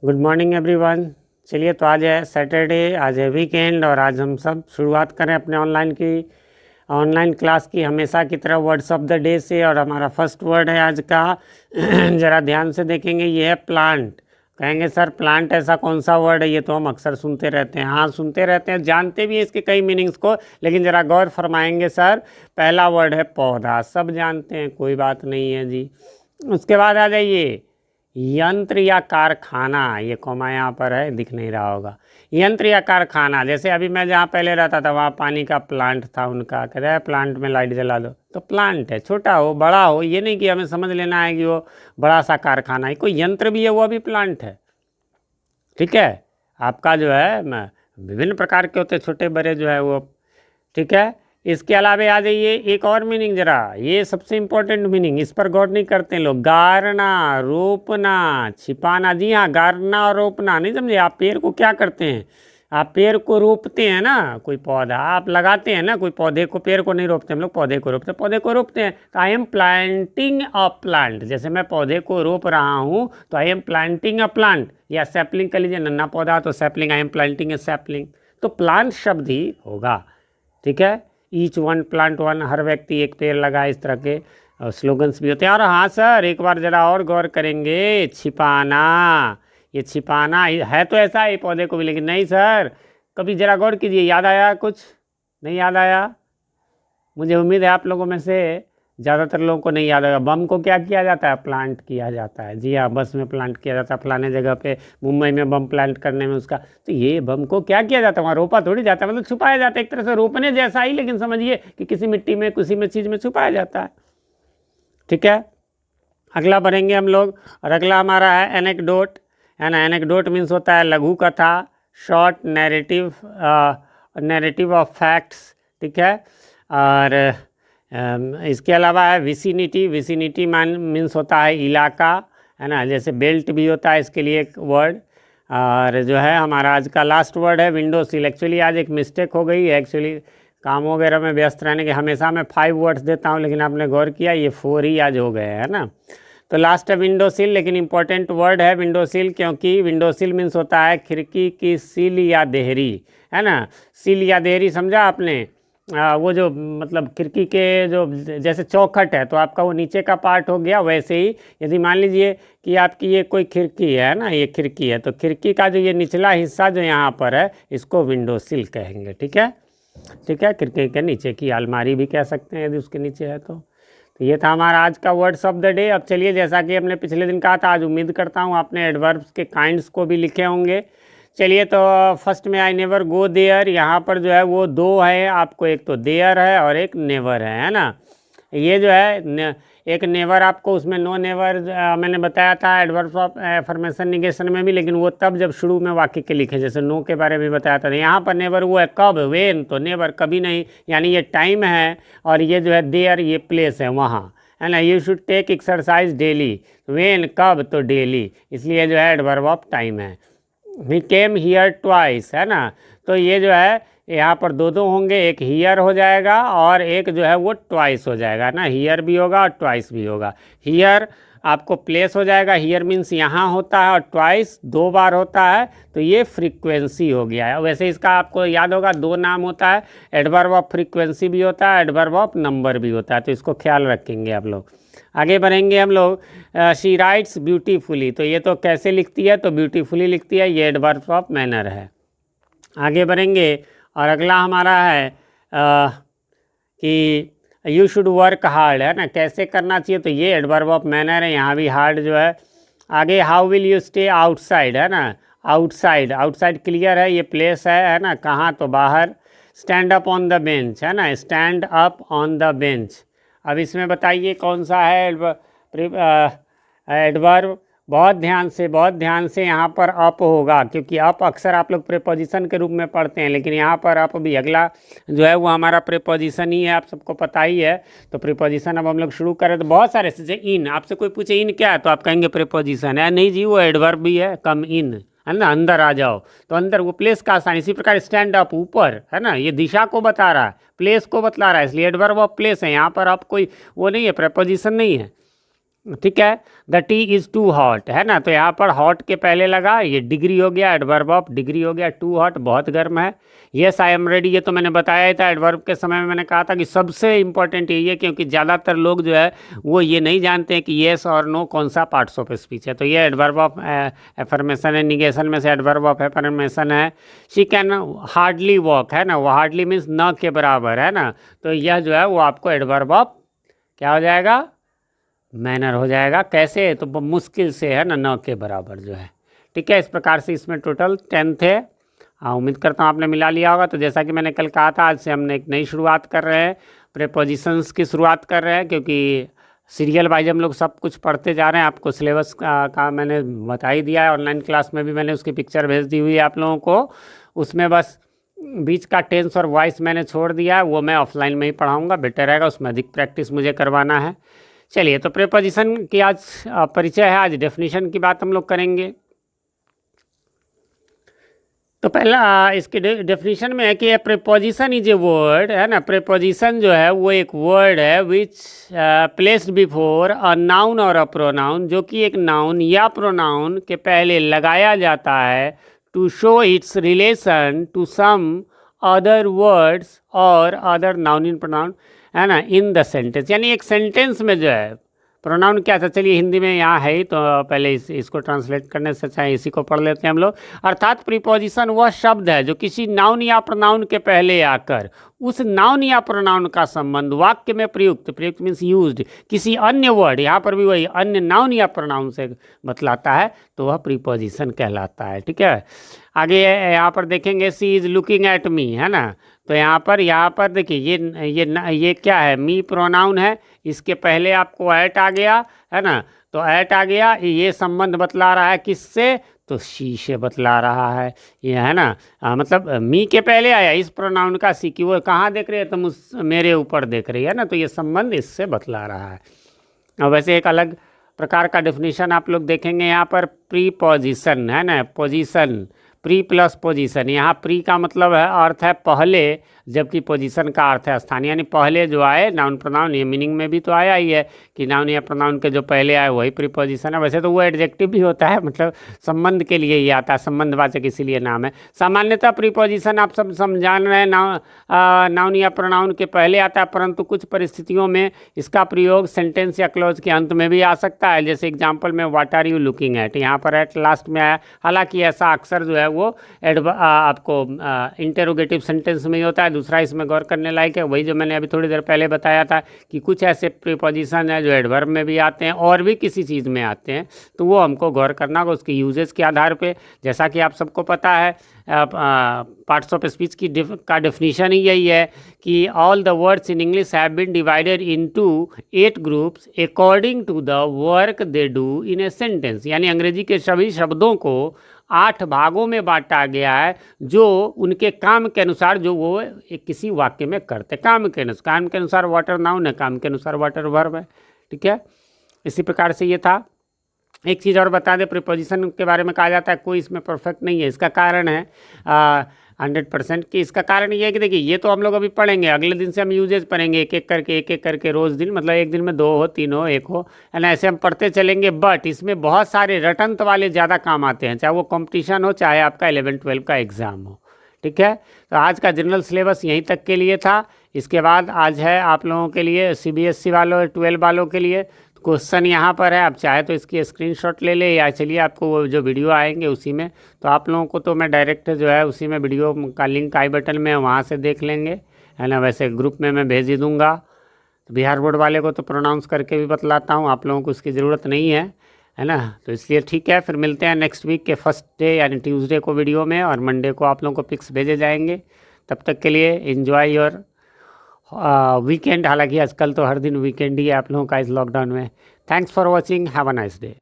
Good morning everyone. चलिए, तो आज है सैटरडे, आज है वीकेंड और आज हम सब शुरुआत करें अपने ऑनलाइन क्लास की हमेशा की तरह वर्ड्स ऑफ द डे से। और हमारा फर्स्ट वर्ड है आज का ज़रा ध्यान से देखेंगे, ये है प्लांट। कहेंगे सर प्लांट ऐसा कौन सा वर्ड है, ये तो हम अक्सर सुनते रहते हैं। हाँ, सुनते रहते हैं, जानते भी हैं इसके कई मीनिंग्स को, लेकिन ज़रा गौर फरमाएंगे सर। पहला वर्ड है पौधा, सब जानते हैं, कोई बात नहीं है जी। उसके बाद आ जाइए यंत्र या कारखाना, ये कॉमा यहाँ पर है, दिख नहीं रहा होगा। यंत्र या कारखाना, जैसे अभी मैं जहाँ पहले रहता था वहाँ पानी का प्लांट था उनका, कहता है प्लांट में लाइट जला दो, तो प्लांट है, छोटा हो बड़ा हो, ये नहीं कि हमें समझ लेना है कि वो बड़ा सा कारखाना है। कोई यंत्र भी है, वो भी प्लांट है। ठीक है, आपका जो है विभिन्न प्रकार के होते, छोटे बड़े जो है वो। ठीक है, इसके अलावा आ जाइए एक और मीनिंग, जरा ये सबसे इम्पोर्टेंट मीनिंग, इस पर गौर नहीं करते हैं लोग। गारना, रोपना, छिपाना। जी हाँ, गारना और रोपना नहीं समझे। आप पेड़ को क्या करते हैं, आप पेड़ को रोपते हैं ना, कोई पौधा आप लगाते हैं ना, कोई पौधे को, पेड़ को नहीं रोपते हम लोग, पौधे को रोपते हैं। पौधे को रोपते हैं तो I am planting a plant, जैसे मैं पौधे को रोप रहा हूँ तो I am planting a plant. या सैपलिंग कर लीजिए, नन्ना पौधा तो sapling, I am planting A sapling, तो प्लांट शब्द ही होगा। ठीक है, ईच वन प्लांट वन, हर व्यक्ति एक पेड़ लगाए, इस तरह के स्लोगन्स भी होते हैं। और हाँ सर, एक बार ज़रा और गौर करेंगे, छिपाना, ये छिपाना है तो ऐसा ही पौधे को भी, लेकिन नहीं सर, कभी ज़रा गौर कीजिए, याद आया कुछ? नहीं याद आया? मुझे उम्मीद है आप लोगों में से ज़्यादातर लोगों को नहीं याद होगा। बम को क्या किया जाता है? प्लांट किया जाता है। जी हाँ, बस में प्लांट किया जाता है, फलाने जगह पे मुंबई में बम प्लांट करने में उसका। तो ये बम को क्या किया जाता है? वहाँ रोपा थोड़ी जाता है, मतलब छुपाया जाता है, एक तरह से रोपने जैसा ही, लेकिन समझिए कि किसी मिट्टी में, किसी में चीज़ में छुपाया जाता है। ठीक है, अगला बढ़ेंगे हम लोग, और अगला हमारा है एनेक्डोट, है ना। एनेक्डोट मीन्स होता है लघु कथा, शॉर्ट नैरेटिव ऑफ फैक्ट्स। ठीक है, और इसके अलावा है विसिनिटी। विसिनिटी मीन्स होता है इलाका, है ना, जैसे बेल्ट भी होता है इसके लिए एक वर्ड। और जो है हमारा आज का लास्ट वर्ड है विंडो सील। एक्चुअली आज एक मिस्टेक हो गई है, एक्चुअली काम वगैरह में व्यस्त रहने के, हमेशा मैं 5 वर्ड्स देता हूँ, लेकिन आपने गौर किया ये 4 ही आज हो गए, है ना। तो लास्ट है विंडो सील, लेकिन इंपॉर्टेंट वर्ड है विंडो सील, क्योंकि विंडो सील मीन्स होता है खिड़की की सील या देहरी, है ना। सील या देहरी समझा आपने? वो जो मतलब खिड़की के जो जैसे चौखट है, तो आपका वो नीचे का पार्ट हो गया। वैसे ही यदि मान लीजिए कि आपकी ये कोई खिड़की है ना, ये खिड़की है, तो खिड़की का जो ये निचला हिस्सा जो यहाँ पर है, इसको विंडो सील कहेंगे। ठीक है, ठीक है, खिड़की के नीचे की अलमारी भी कह सकते हैं यदि उसके नीचे है तो। ये था हमारा आज का वर्ड्स ऑफ द डे। अब चलिए, जैसा कि हमने पिछले दिन कहा था, आज उम्मीद करता हूँ आपने एडवर्ब्स के काइंड्स को भी लिखे होंगे। चलिए, तो फर्स्ट में आई नेवर गो देयर, यहाँ पर जो है वो 2 है आपको, एक तो देयर है और एक नेवर है ना। ये जो है एक नेवर आपको, उसमें नो नेवर मैंने बताया था एडवर्ब्स ऑफ एफर्मेशन निगेशन में भी, लेकिन वो तब जब शुरू में वाक्य के लिखे, जैसे नो के बारे में बताया था। यहाँ पर नेवर वो है कब, वेन, तो नेवर कभी नहीं, यानी ये टाइम है। और ये जो है देयर, ये प्लेस है वहाँ, है ना। You should take exercise daily, when कब, तो डेली, इसलिए जो है एडवर्ब ऑफ टाइम है। ही केम हियर ट्वाइस, है ना, तो ये जो है यहाँ पर 2 होंगे, एक हियर हो जाएगा और एक जो है वो ट्वाइस हो जाएगा ना। हियर भी होगा और ट्वाइस भी होगा। हियर आपको प्लेस हो जाएगा, हियर मीन्स यहाँ होता है, और ट्वाइस 2 बार होता है, तो ये फ्रीक्वेंसी हो गया है। वैसे इसका आपको याद होगा 2 नाम होता है, एडवर्ब ऑफ फ्रीक्वेंसी भी होता है, एडवर्ब ऑफ नंबर भी होता है, तो इसको ख्याल रखेंगे आप लोग। आगे बढ़ेंगे हम लोग, शी राइट्स ब्यूटीफुली, तो ये तो कैसे लिखती है, तो ब्यूटीफुली लिखती है, ये एडवर्ब ऑफ मैनर है। आगे बढ़ेंगे, और अगला हमारा है कि यू शुड वर्क हार्ड, है ना, कैसे करना चाहिए, तो ये एडवर्ब ऑफ मैनर है, यहाँ भी हार्ड जो है। आगे how will you stay outside, है ना, आउटसाइड, आउटसाइड क्लियर है, ये प्लेस है ना, कहाँ, तो बाहर। Stand up on the bench, है ना, stand up on the bench. अब इसमें बताइए कौन सा है एडवर्ब। बहुत ध्यान से यहाँ पर अप होगा, क्योंकि अप अक्सर आप लोग प्रीपोजिशन के रूप में पढ़ते हैं, लेकिन यहाँ पर अप भी अगला जो है वो हमारा प्रीपोजिशन ही है, आप सबको पता ही है। तो प्रीपोजिशन अब हम लोग शुरू करें, तो बहुत सारे, जैसे इन, आपसे कोई पूछे इन क्या है, तो आप कहेंगे प्रीपोजिशन है। नहीं जी, वो एडवर्ब भी है, कम इन, है ना, अंदर आ जाओ, तो अंदर वो प्लेस का आसान। इसी प्रकार स्टैंड अप, ऊपर, है ना, ये दिशा को बता रहा है, प्लेस को बतला रहा है, इसलिए एडवर्ब ऑफ प्लेस है। यहाँ पर आप कोई वो नहीं है, प्रीपोजिशन नहीं है। ठीक है। The tea is too hot, है ना, तो यहाँ पर हॉट के पहले लगा, ये डिग्री हो गया, एडवर्ब ऑफ डिग्री हो गया। टू हॉट बहुत गर्म है। येस आई एम रेडी, ये तो मैंने बताया ही था। एडवर्ब के समय में मैंने कहा था कि सबसे इंपॉर्टेंट यही है, क्योंकि ज़्यादातर लोग जो है वो ये नहीं जानते हैं कि येस और नो कौन सा पार्ट्स ऑफ स्पीच है। तो ये एडवर्ब ऑफ एफर्मेशन है, निगेशन में से एडवर्ब ऑफ एफर्मेशन है। शी कैन हार्डली वॉक, है ना, वो हार्डली मीन्स न के बराबर, है ना, तो यह जो है वो आपको एडवर्ब ऑफ क्या हो जाएगा, मैनर हो जाएगा। कैसे, तो मुश्किल से, है ना, न के बराबर जो है। ठीक है, इस प्रकार से इसमें टोटल 10 थे। हाँ, उम्मीद करता हूँ आपने मिला लिया होगा। तो जैसा कि मैंने कल कहा था, आज से हमने एक नई शुरुआत कर रहे हैं, प्रीपोजिशंस की शुरुआत कर रहे हैं, क्योंकि सीरियल वाइज हम लोग सब कुछ पढ़ते जा रहे हैं। आपको सिलेबस का मैंने बता ही दिया है, ऑनलाइन क्लास में भी मैंने उसकी पिक्चर भेज दी हुई है आप लोगों को। उसमें बस बीच का टेंस और वॉइस मैंने छोड़ दिया है, वो मैं ऑफलाइन में ही पढ़ाऊँगा, बेटर रहेगा, उसमें अधिक प्रैक्टिस मुझे करवाना है। चलिए, तो प्रीपोजिशन की आज परिचय है। आज डेफिनेशन की बात हम लोग करेंगे। तो पहला इसके डेफिनेशन में है कि ए प्रीपोजिशन इज ए वर्ड, है ना, प्रीपोजिशन जो है वो एक वर्ड है विच प्लेस्ड बिफोर अ नाउन और अ प्रोनाउन, जो कि एक नाउन या प्रोनाउन के पहले लगाया जाता है to show its relation to some other words और अदर नाउन इन प्रोनाउन, है ना, इन द सेंटेंस। यानी एक सेंटेंस में जो है प्रोनाउन क्या था, चलिए हिंदी में यहाँ है ही, तो पहले इसको ट्रांसलेट करने से अच्छा इसी को पढ़ लेते हैं हम लोग। अर्थात प्रीपोजिशन वह शब्द है जो किसी नाउन या प्रोनाउन के पहले आकर उस नाउन या प्रोनाउन का संबंध वाक्य में प्रयुक्त, प्रयुक्त मीन्स यूज्ड, किसी अन्य वर्ड, यहाँ पर भी वही अन्य नाउन या प्रोनाउन से बतलाता है, तो वह प्रीपोजिशन कहलाता है। ठीक है, आगे यहाँ पर देखेंगे, सी इज़ लुकिंग एट मी, है ना, तो यहाँ पर देखिए ये क्या है, मी प्रोनाउन है, इसके पहले आपको एट आ गया, है ना, तो एट आ गया, ये संबंध बतला रहा है किससे, तो शी से बतला रहा है ये, है ना, मतलब मी के पहले आया इस प्रोनाउन का सी, की वो कहाँ देख रही है, तो मेरे ऊपर देख रही है ना, तो ये संबंध इससे बतला रहा है। और वैसे एक अलग प्रकार का डेफिनेशन आप लोग देखेंगे यहाँ पर, प्रीपोजिशन, है ना, पोजीशन, प्री प्लस पोजीशन। यहाँ प्री का मतलब है, अर्थ है पहले, जबकि पोजीशन का अर्थ है स्थान, यानी पहले जो आए नाउन प्रोनाउन, ये मीनिंग में भी तो आया ही है कि नाउन या प्रोनाउन के जो पहले आए वही प्रीपोजिशन है। वैसे तो वो एडजेक्टिव भी होता है, मतलब संबंध के लिए ही आता है, संबंधवाचक इसीलिए नाम है। सामान्यतः प्रीपोजिशन आप सब जान रहे हैं, नाउन या प्रोनाउन के पहले आता है, परंतु कुछ परिस्थितियों में इसका प्रयोग सेंटेंस या क्लोज के अंत में भी आ सकता है। जैसे एग्जाम्पल में what are you looking at, यहाँ पर एट लास्ट में आया, हालांकि ऐसा अक्सर जो है वो आपको इंटेरोगेटिव सेंटेंस में ही होता है। दूसरा इसमें गौर करने लायक है, वही जो मैंने अभी थोड़ी देर पहले बताया था कि कुछ ऐसे प्रीपोजिशन है जो एडवर्ब में भी आते हैं और भी किसी चीज़ में आते हैं, तो वो हमको गौर करना होगा उसके यूजेस के आधार पे। जैसा कि आप सबको पता है, पार्ट्स ऑफ स्पीच का डेफिनेशन ही यही है कि all the words in English have been divided into 8 groups according to the work they do in a sentence, यानी अंग्रेजी के सभी शब्दों को 8 भागों में बांटा गया है, जो उनके काम के अनुसार जो वो किसी वाक्य में करते, काम के अनुसार वाटर नाउन है, काम के अनुसार वाटर वर्ब है। ठीक है, इसी प्रकार से ये था। एक चीज़ और बता दें, प्रीपोजिशन के बारे में कहा जाता है कोई इसमें परफेक्ट नहीं है, इसका कारण है 100% कि इसका कारण ये है कि देखिए ये तो हम लोग अभी पढ़ेंगे, अगले दिन से हम यूजेज पढ़ेंगे एक एक करके रोज़ दिन, मतलब एक दिन में 2 हो 3 हो 1 हो, है ना, ऐसे हम पढ़ते चलेंगे। बट इसमें बहुत सारे रटंत वाले ज़्यादा काम आते हैं, चाहे वो कंपटीशन हो चाहे आपका 11-12 का एग्ज़ाम हो। ठीक है, तो आज का जनरल सिलेबस यहीं तक के लिए था। इसके बाद आज है आप लोगों के लिए CBSE वालों 12 वालों के लिए क्वेश्चन यहाँ पर है, आप चाहे तो इसकी स्क्रीनशॉट ले ले, या चलिए आपको वो जो वीडियो आएंगे उसी में, तो आप लोगों को तो मैं डायरेक्ट जो है उसी में वीडियो का लिंक आई बटन में वहाँ से देख लेंगे, है ना। वैसे ग्रुप में मैं भेज ही दूँगा। तो बिहार बोर्ड वाले को तो प्रोनाउंस करके भी बतलाता हूँ, आप लोगों को उसकी ज़रूरत नहीं है ना। तो इसलिए ठीक है, फिर मिलते हैं नेक्स्ट वीक के फर्स्ट डे यानी ट्यूसडे को वीडियो में, और मंडे को आप लोगों को पिक्स भेजे जाएंगे। तब तक के लिए एंजॉय योर वीकेंड, हालांकि आजकल तो हर दिन वीकेंड ही है आप लोगों का इस लॉकडाउन में। Thanks for watching, have a nice day.